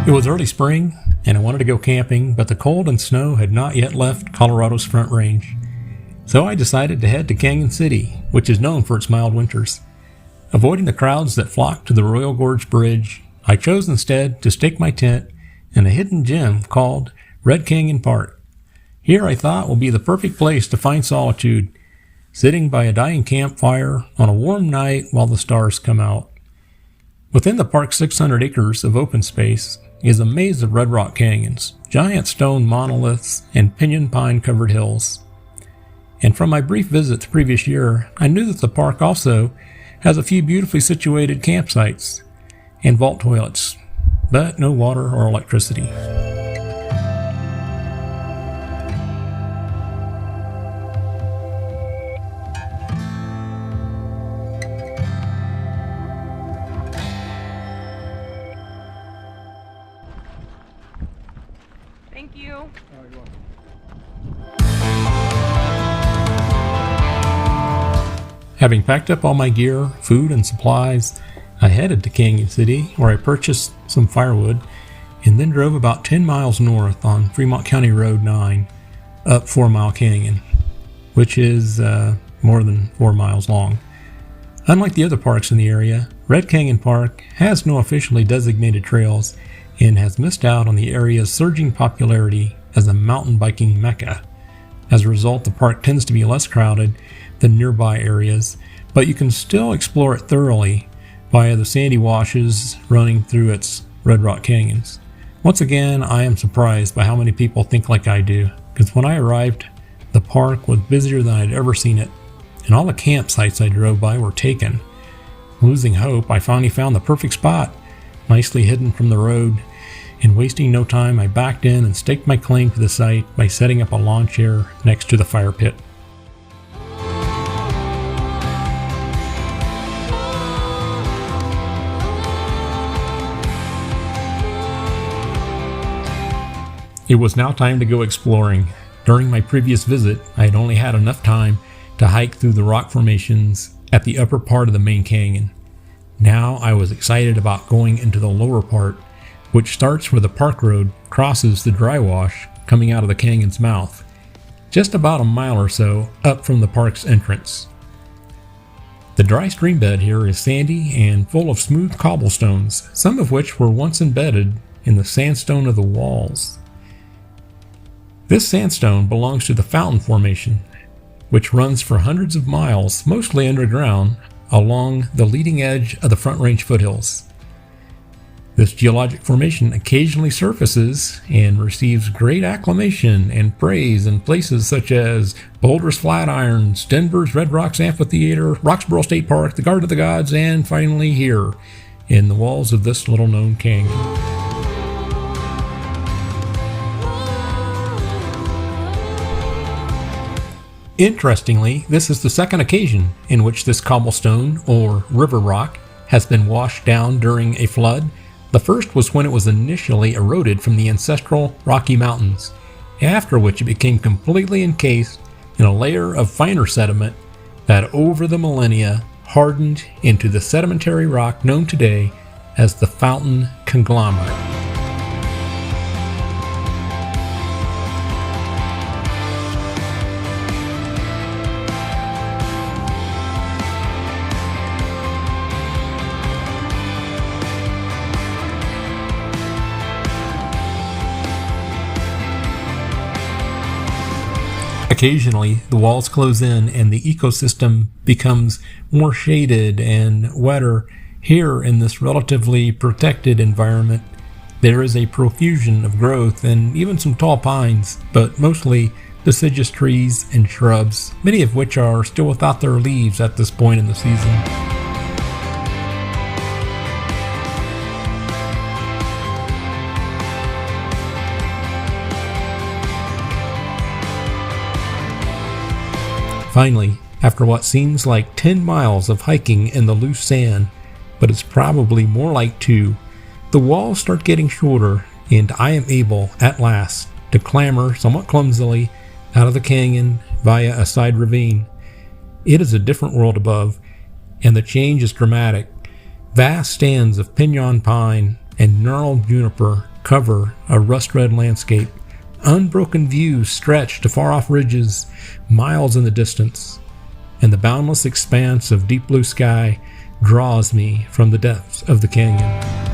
It was early spring, and I wanted to go camping, but the cold and snow had not yet left Colorado's Front Range. So I decided to head to Cañon City, which is known for its mild winters. Avoiding the crowds that flocked to the Royal Gorge Bridge, I chose instead to stake my tent in a hidden gem called Red Canyon Park. Here I thought will be the perfect place to find solitude, sitting by a dying campfire on a warm night while the stars come out. Within the park's 600 acres of open space is a maze of red rock canyons, giant stone monoliths, and pinyon pine covered hills. And from my brief visit the previous year, I knew that the park also has a few beautifully situated campsites and vault toilets, but no water or electricity. Thank you. You're welcome. Having packed up all my gear, food, and supplies, I headed to Cañon City, where I purchased some firewood, and then drove about 10 miles north on Fremont County Road 9 up 4 Mile Canyon, which is more than 4 miles long. Unlike the other parks in the area, Red Canyon Park has no officially designated trails and has missed out on the area's surging popularity as a mountain biking mecca. As a result, the park tends to be less crowded than nearby areas, but you can still explore it thoroughly via the sandy washes running through its red rock canyons. Once again, I am surprised by how many people think like I do, because when I arrived, the park was busier than I'd ever seen it, and all the campsites I drove by were taken. Losing hope, I finally found the perfect spot, nicely hidden from the road, and wasting no time, I backed in and staked my claim to the site by setting up a lawn chair next to the fire pit. It was now time to go exploring. During my previous visit, I had only had enough time to hike through the rock formations at the upper part of the main canyon. Now I was excited about going into the lower part, which starts where the park road crosses the dry wash coming out of the canyon's mouth, just about a mile or so up from the park's entrance. The dry stream bed here is sandy and full of smooth cobblestones, some of which were once embedded in the sandstone of the walls. This sandstone belongs to the Fountain Formation, which runs for hundreds of miles, mostly underground, along the leading edge of the Front Range foothills. This geologic formation occasionally surfaces and receives great acclamation and praise in places such as Boulder's Flatirons, Denver's Red Rocks Amphitheater, Roxborough State Park, the Garden of the Gods, and finally here, in the walls of this little-known canyon. Interestingly, this is the second occasion in which this cobblestone, or river rock, has been washed down during a flood. The first was when it was initially eroded from the ancestral Rocky Mountains, after which it became completely encased in a layer of finer sediment that over the millennia hardened into the sedimentary rock known today as the Fountain Conglomerate. Occasionally, the walls close in and the ecosystem becomes more shaded and wetter. Here, in this relatively protected environment, there is a profusion of growth and even some tall pines, but mostly deciduous trees and shrubs, many of which are still without their leaves at this point in the season. Finally, after what seems like 10 miles of hiking in the loose sand, but it's probably more like 2, the walls start getting shorter, and I am able, at last, to clamber somewhat clumsily out of the canyon via a side ravine. It is a different world above, and the change is dramatic. Vast stands of pinyon pine and gnarled juniper cover a rust-red landscape. Unbroken views stretch to far-off ridges, miles in the distance, and the boundless expanse of deep blue sky draws me from the depths of the canyon.